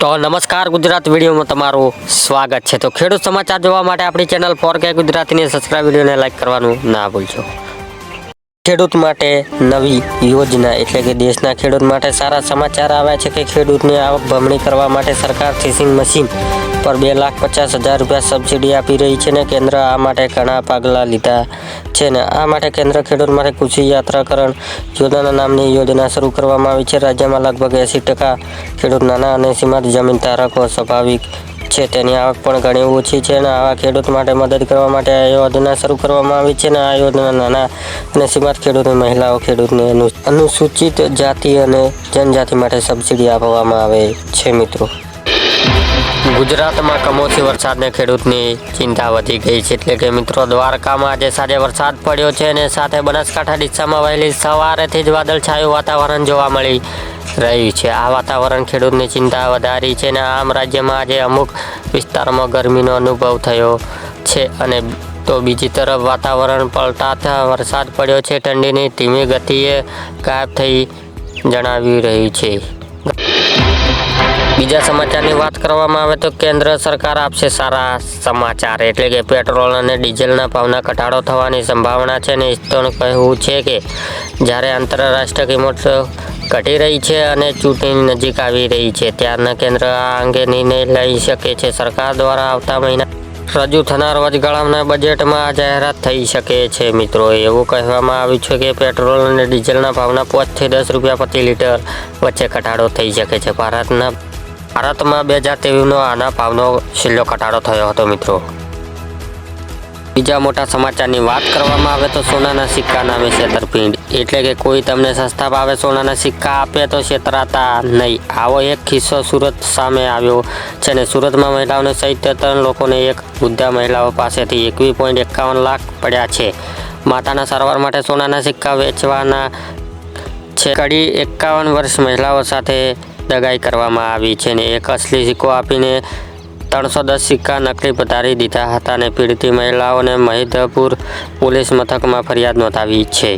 તો નમસ્કાર ગુજરાત વિડીયોમાં તમારું સ્વાગત છે। તો ખેડૂત સમાચાર જોવા માટે આપણી ચેનલ 4K ગુજરાતીને સબસ્ક્રાઇબ વિડીયોને લાઈક કરવાનું ના ભૂલશો। ખેડૂત માટે નવી યોજના એટલે કે દેશના ખેડૂત માટે સારા સમાચાર આવ્યા છે કે ખેડૂતની આવક બમણી કરવા માટે સરકાર થ્રેસિંગ મશીન પર 2,50,000 રૂપિયા સબસિડી આપી રહી છે ને કેન્દ્ર આ માટે ઘણા પગલાં લીધા છે ને આ માટે કેન્દ્ર ખેડૂત માટે કૃષિ યાત્રાકરણ યોજના નામની યોજના શરૂ કરવામાં આવી છે। રાજ્યમાં લગભગ 80% ખેડૂત નાના અને સીમાંત જમીન ધારકો સ્વાભાવિક છે તેની આવક પણ ઘણી ઓછી છે અને આવા ખેડૂત માટે મદદ કરવા માટે આ યોજના શરૂ કરવામાં આવી છે અને આ યોજના નાના અને સીમાંત ખેડૂતો મહિલાઓ ખેડૂતને અનુસૂચિત જાતિ અને જનજાતિ માટે સબસિડી આપવામાં આવે છે। મિત્રો ગુજરાતમાં કમોસમી વરસાદને ખેડૂતની ચિંતા વધી ગઈ છે એટલે કે મિત્રો દ્વારકામાં આજે સાંજે વરસાદ પડ્યો છે અને સાથે બનાસકાંઠા ડીસામાં વહેલી સવારેથી જ વાદળછાયું વાતાવરણ જોવા મળી રહ્યું છે। આ વાતાવરણ ખેડૂતની ચિંતા વધારી છે અને આમ રાજ્યમાં આજે અમુક વિસ્તારોમાં ગરમીનો અનુભવ થયો છે અને તો બીજી તરફ વાતાવરણ પલટાતા વરસાદ પડ્યો છે। ઠંડીની ધીમી ગતિએ ગાયબ થઈ જણાવી રહ્યું છે। બીજા સમાચારની વાત કરવામાં આવે તો કેન્દ્ર સરકાર આપશે સારા સમાચાર એટલે કે પેટ્રોલ અને ડીઝલના ભાવના ઘટાડો થવાની સંભાવના છે અને ઇસ્તોનું કહેવું છે કે જ્યારે આંતરરાષ્ટ્રીય કિંમતો ઘટી રહી છે અને ચૂંટણી નજીક આવી રહી છે ત્યારના કેન્દ્ર આ અંગે નિર્ણય લઈ શકે છે। સરકાર દ્વારા આવતા મહિના રજૂ થનાર વચગાળાના બજેટમાં જાહેરાત થઈ શકે છે। મિત્રો એવું કહેવામાં આવ્યું છે કે પેટ્રોલ અને ડીઝલના ભાવના 5 થી 10 રૂપિયા પ્રતિ લીટર વચ્ચે ઘટાડો થઈ શકે છે। ભારતમાં 2023નો આના ભાવનો છેલ્લો ઘટાડો થયો હતો। મિત્રો બીજા મોટા સમાચારની વાત કરવામાં આવે તો સોનાના સિક્કા નામે છેતરપિંડી એટલે કે કોઈ તમને સસ્તા ભાવે સોનાના સિક્કા આપે તો છેતરાતા નહીં। આવો એક કિસ્સો સુરત સામે આવ્યો છે અને સુરતમાં મહિલાઓને સહિત 3 લોકોને એક વૃદ્ધા મહિલાઓ પાસેથી 21.51 લાખ પડ્યા છે। માતાના સારવાર માટે સોનાના સિક્કા વેચવાના છે। કડી 51 વર્ષ મહિલાઓ સાથે દગાઈ કરવામાં આવી છે અને એક અસલી સિક્કો આપીને 310 સિક્કા નકલી પધારી દીધા હતા અને પીડિત મહિલાઓને મહિધપુર પોલીસ મથકમાં ફરિયાદ નોંધાવી છે।